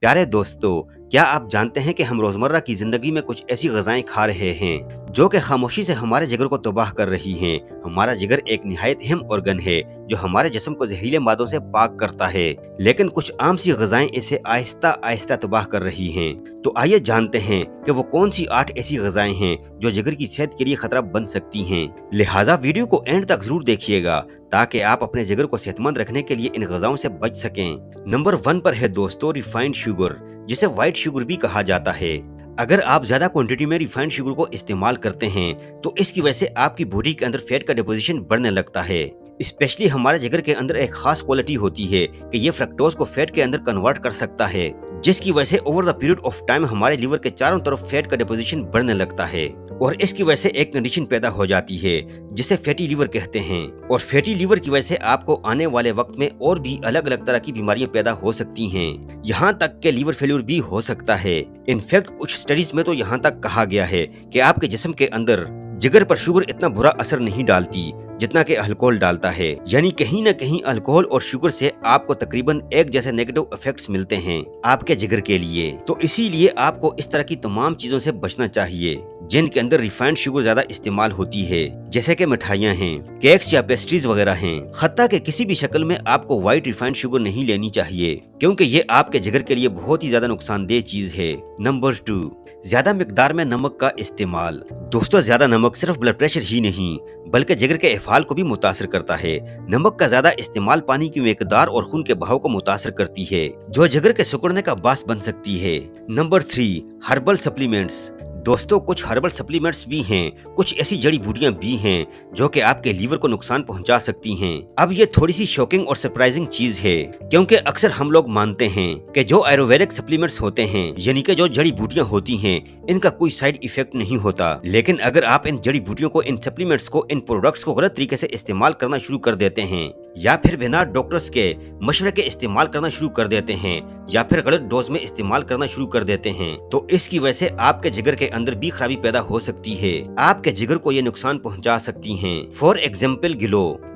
प्यारे दोस्तों, क्या आप जानते हैं कि हम रोजमर्रा की जिंदगी में कुछ ऐसी ग़िज़ाएं खा रहे हैं जो कि खामोशी से हमारे जिगर को तबाह कर रही हैं। हमारा जिगर एक निहायत अहम ऑर्गन है जो हमारे जिस्म को जहरीले मादों से पाक करता है, लेकिन कुछ आम सी ग़िज़ाएं इसे आहिस्ता आहिस्ता तबाह कर रही हैं। तो आइए जानते हैं कि वो कौन सी 8 ऐसी ग़िज़ाएं हैं जो जिगर की सेहत के लिए खतरा बन सकती हैं। लिहाजा वीडियो को एंड तक जरूर देखिएगा ताकि आप अपने जिगर को सेहतमंद रखने के लिए इन ग़िज़ाओं से बच सकें। नंबर 1 पर है दोस्तों रिफाइंड शुगर, जिसे व्हाइट शुगर भी कहा जाता है। अगर आप ज्यादा क्वांटिटी में रिफाइंड शुगर को इस्तेमाल करते हैं तो इसकी वजह से आपकी बॉडी के अंदर फैट का डिपोजिशन बढ़ने लगता है। स्पेशली हमारे जिगर के अंदर एक खास क्वालिटी होती है कि ये फ्रक्टोज को फैट के अंदर कन्वर्ट कर सकता है, जिसकी वजह से over the period of time हमारे लीवर के चारों तरफ फैट का डिपोजिशन बढ़ने लगता है और इसकी वजह से एक कंडीशन पैदा हो जाती है जिसे फैटी लीवर कहते हैं। और फैटी लीवर की वजह से आपको आने वाले वक्त में और भी अलग अलग तरह की बीमारियां पैदा हो सकती हैं, यहाँ तक कि लीवर फेल्यूर भी हो सकता है। इनफैक्ट कुछ स्टडीज में तो यहाँ तक कहा गया है कि आपके जिस्म के अंदर जिगर पर शुगर इतना बुरा असर नहीं डालती जितना कि अल्कोहल डालता है। यानी कहीं न कहीं अल्कोहल और शुगर से आपको तकरीबन एक जैसे नेगेटिव इफेक्ट्स मिलते हैं आपके जिगर के लिए। तो इसीलिए आपको इस तरह की तमाम चीजों से बचना चाहिए जिनके अंदर रिफाइंड शुगर ज्यादा इस्तेमाल होती है, जैसे कि मिठाइयाँ हैं, केक्स या पेस्ट्रीज वगैरह हैं। खत्ता के किसी भी शक्ल में आपको व्हाइट रिफाइंड शुगर नहीं लेनी चाहिए क्योंकि ये आपके जिगर के लिए बहुत ही ज्यादा नुकसानदेह चीज है। नंबर 2, ज्यादा मिकदार में नमक का इस्तेमाल। दोस्तों, ज्यादा नमक सिर्फ ब्लड प्रेशर ही नहीं बल्कि जिगर के अफ़आल को भी मुतासर करता है। नमक का ज्यादा इस्तेमाल पानी की मिकदार और खून के बहाव को मुतासर करती है जो जिगर के सिकुड़ने का बास बन सकती है। Number 3, herbal supplements. दोस्तों, कुछ हर्बल सप्लीमेंट्स भी हैं, कुछ ऐसी जड़ी बूटियां भी हैं जो कि आपके लीवर को नुकसान पहुंचा सकती हैं। अब ये थोड़ी सी शॉकिंग और सरप्राइजिंग चीज है क्योंकि अक्सर हम लोग मानते हैं कि जो आयुर्वेदिक सप्लीमेंट्स होते हैं यानी कि जो जड़ी बूटियां होती हैं इनका कोई साइड इफेक्ट नहीं होता। लेकिन अगर आप इन जड़ी बूटियों को, इन सप्लीमेंट्स को, इन प्रोडक्ट्स को गलत तरीके से इस्तेमाल करना शुरू कर देते हैं या फिर बिना डॉक्टर्स के मशवरे के इस्तेमाल करना शुरू कर देते हैं या फिर गलत डोज में इस्तेमाल करना शुरू कर देते हैं तो इसकी वजह से आपके जिगर के अंदर भी खराबी पैदा हो सकती है। आपके जिगर को ये नुकसान पहुंचा सकती हैं। फॉर एग्जाम्पल,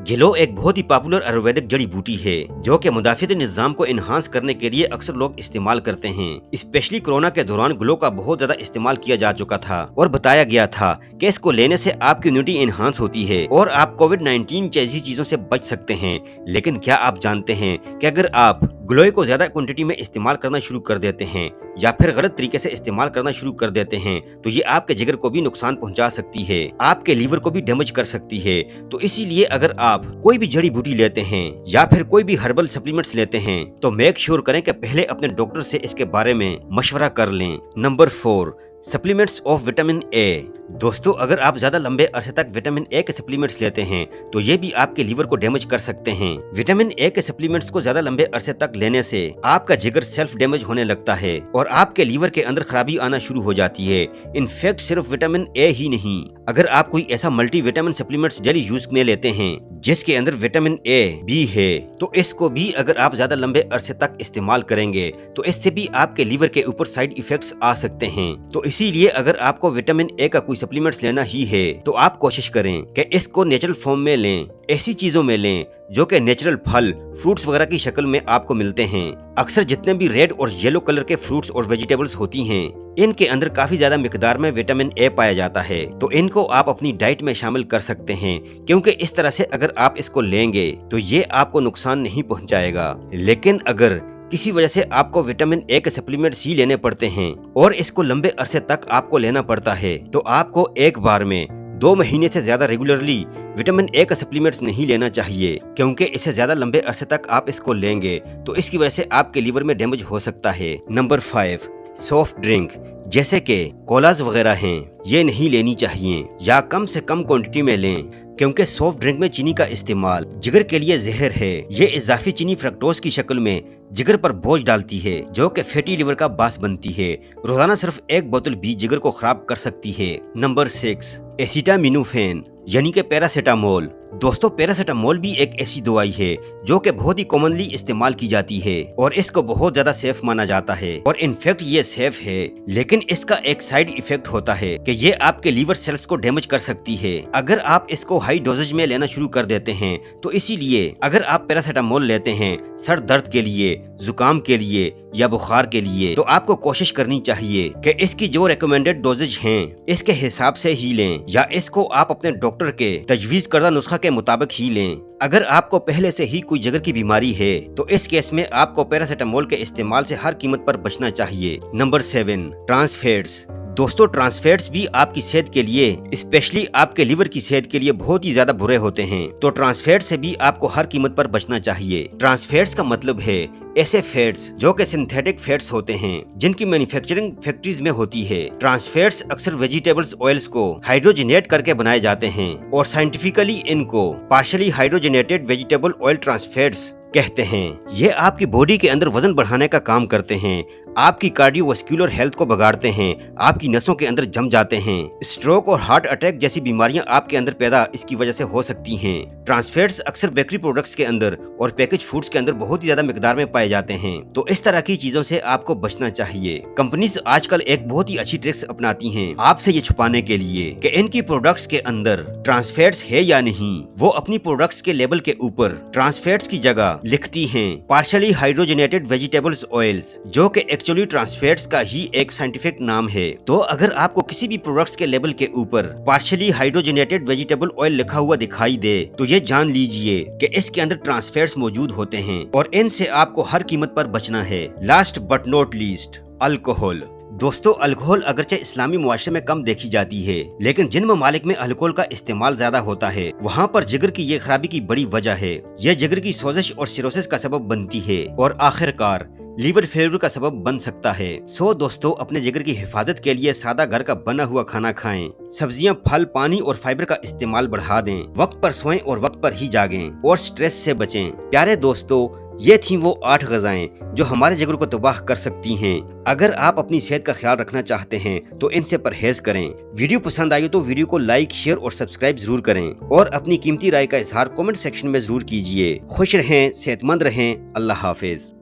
गिलो एक बहुत ही पॉपुलर आयुर्वेदिक जड़ी बूटी है जो कि मुदाफियती निजाम को इनहांस करने के लिए अक्सर लोग इस्तेमाल करते हैं। स्पेशली कोरोना के दौरान गिलो का बहुत ज्यादा इस्तेमाल किया जा चुका था और बताया गया था कि इसको लेने से आपकी इम्यूनिटी इनहांस होती है और आप कोविड-19 जैसी चीजों से बच सकते हैं। लेकिन क्या आप जानते हैं कि अगर आप गिलोय को ज्यादा क्वांटिटी में इस्तेमाल करना शुरू कर देते हैं या फिर गलत तरीके से इस्तेमाल करना शुरू कर देते हैं तो ये आपके जिगर को भी नुकसान पहुंचा सकती है, आपके लीवर को भी डैमेज कर सकती है। तो इसीलिए अगर आप कोई भी जड़ी बूटी लेते हैं या फिर कोई भी हर्बल सप्लीमेंट्स लेते हैं तो मेक श्योर करें कि पहले अपने डॉक्टर से इसके बारे में मशवरा कर लें। Number 4, supplements of vitamin A. दोस्तों, अगर आप ज्यादा लंबे अरसे तक विटामिन ए के सप्लीमेंट्स लेते हैं तो ये भी आपके लीवर को डैमेज कर सकते हैं। विटामिन ए के सप्लीमेंट्स को ज्यादा लंबे अरसे तक लेने से आपका जिगर सेल्फ डैमेज होने लगता है और आपके लीवर के अंदर खराबी आना शुरू हो जाती है। इनफैक्ट सिर्फ विटामिन ए ही नहीं, अगर आप कोई ऐसा multi vitamin supplements daily use में लेते हैं जिसके अंदर विटामिन ए भी है तो इसको भी अगर आप ज्यादा लंबे अरसे तक इस्तेमाल करेंगे तो इससे भी आपके लीवर के ऊपर साइड इफेक्ट्स आ सकते हैं। तो इसीलिए अगर आपको विटामिन ए का कोई सप्लीमेंट्स लेना ही है तो आप कोशिश करें कि इसको नेचुरल फॉर्म में लें, ऐसी चीजों में लें जो कि नेचुरल फल, फ्रूट्स वगैरह की शक्ल में आपको मिलते हैं। अक्सर जितने भी रेड और येलो कलर के फ्रूट्स और वेजिटेबल्स होती हैं इनके अंदर काफी ज्यादा मिकदार में विटामिन ए पाया जाता है, तो इनको आप अपनी डाइट में शामिल कर सकते हैं क्योंकि इस तरह से अगर आप इसको लेंगे तो ये आपको नुकसान नहीं पहुंचाएगा। लेकिन अगर किसी वजह से आपको विटामिन ए के सप्लीमेंट्स ही लेने पड़ते हैं और इसको लंबे अरसे तक आपको लेना पड़ता है तो आपको एक बार में 2 महीने से ज्यादा रेगुलरली विटामिन ए का सप्लीमेंट्स नहीं लेना चाहिए क्योंकि इससे ज्यादा लंबे अरसे तक आप इसको लेंगे तो इसकी वजह से आपके लीवर में डैमेज हो सकता है। नंबर 5, सॉफ्ट ड्रिंक जैसे कि कोलाज वगैरह हैं, ये नहीं लेनी चाहिए या कम से कम क्वांटिटी में लें क्योंकि सॉफ्ट ड्रिंक में चीनी का इस्तेमाल जिगर के लिए जहर है। ये इजाफी चीनी फ्रक्टोज की शक्ल में जिगर पर बोझ डालती है जो कि फैटी लिवर का बास बनती है। रोजाना सिर्फ एक बोतल भी जिगर को खराब कर सकती है। नंबर 6, एसिटामिनोफेन यानी कि पैरासीटामोल। दोस्तों, पैरासीटामोल भी एक ऐसी दवाई है जो कि बहुत ही कॉमनली इस्तेमाल की जाती है और इसको बहुत ज्यादा सेफ माना जाता है और इनफैक्ट ये सेफ है, लेकिन इसका एक साइड इफेक्ट होता है कि ये आपके लीवर सेल्स को डैमेज कर सकती है अगर आप इसको हाई डोजेज में लेना शुरू कर देते हैं। तो इसीलिए अगर आप पैरासीटामोल लेते हैं सर दर्द के लिए, जुकाम के लिए या बुखार के लिए, तो आपको कोशिश करनी चाहिए कि इसकी जो रिकमेंडेड डोजेज हैं इसके हिसाब से ही लें, या इसको आप अपने डॉक्टर के तजवीज़ करदा नुस्खा के मुताबिक ही लें। अगर आपको पहले से ही कोई जिगर की बीमारी है तो इस केस में आपको पैरासिटामोल के इस्तेमाल से हर कीमत पर बचना चाहिए। नंबर 7, ट्रांसफैट्स। दोस्तों, ट्रांसफैट्स भी आपकी सेहत के लिए, स्पेशली आपके लिवर की सेहत के लिए बहुत ही ज्यादा बुरे होते हैं, तो ट्रांसफैट्स से भी आपको हर कीमत पर बचना चाहिए। ट्रांसफैट्स का मतलब है ऐसे फैट्स जो कि सिंथेटिक फैट्स होते हैं जिनकी मैन्युफैक्चरिंग फैक्ट्रीज में होती है। ट्रांसफैट्स अक्सर वेजिटेबल्स ऑयल्स को हाइड्रोजनेट करके बनाए जाते हैं और साइंटिफिकली इनको पार्शियली हाइड्रोजनेटेड वेजिटेबल ऑयल ट्रांसफैट्स कहते हैं। ये आपकी बॉडी के अंदर वजन बढ़ाने का काम करते हैं, आपकी कार्डियोवास्कुलर हेल्थ को बिगाड़ते हैं, आपकी नसों के अंदर जम जाते हैं। स्ट्रोक और हार्ट अटैक जैसी बीमारियां आपके अंदर पैदा इसकी वजह से हो सकती हैं। ट्रांसफैट्स अक्सर बेकरी प्रोडक्ट्स के अंदर और पैकेज फूड्स के अंदर बहुत ही ज्यादा मिकदार में पाए जाते हैं, तो इस तरह की चीजों से आपको बचना चाहिए। कंपनीज आजकल एक बहुत ही अच्छी ट्रिक्स अपनाती हैं आपसे ये छुपाने के लिए कि इनकी प्रोडक्ट्स के अंदर ट्रांसफैट्स है या नहीं। वो अपनी प्रोडक्ट्स के लेबल के ऊपर ट्रांसफैट्स की जगह लिखती हैं पार्शियली हाइड्रोजनेटेड वेजिटेबल्स ऑयल्स, जो कि एक्चुअली ट्रांसफैट्स का ही एक साइंटिफिक नाम है। तो अगर आपको किसी भी प्रोडक्ट्स के लेबल के ऊपर पार्शियली हाइड्रोजनेटेड वेजिटेबल ऑयल लिखा हुआ दिखाई दे तो ये जान लीजिए कि इसके अंदर ट्रांसफैट्स मौजूद होते हैं और इनसे आपको हर कीमत पर बचना है। Last but not least, alcohol. दोस्तों, अल्कोहल अगरचे इस्लामी मुआशरे में कम देखी जाती है, लेकिन जिन ममालिक में अल्कोहल का इस्तेमाल ज्यादा होता है वहाँ पर जिगर की ये खराबी की बड़ी वजह है। यह जिगर की सोजिश और सिरोसिस का सबब बनती है और आखिरकार लीवर फेलियर का सबब बन सकता है। सो दोस्तों, अपने जिगर की हिफाजत के लिए सादा घर का बना हुआ खाना खाएं, सब्जियां, फल, पानी और फाइबर का इस्तेमाल बढ़ा दें, वक्त पर सोएं और वक्त पर ही जागें और स्ट्रेस से बचें। प्यारे दोस्तों, ये थी वो 8 ग़िज़ाएं जो हमारे जिगर को तबाह कर सकती हैं। अगर आप अपनी सेहत का ख्याल रखना चाहते हैं तो इनसे परहेज करें। वीडियो पसंद आई तो वीडियो को लाइक, शेयर और सब्सक्राइब जरूर करें और अपनी कीमती राय का इजहार कमेंट सेक्शन में जरूर कीजिए। खुश रहें, सेहतमंद रहें। अल्लाह हाफिज।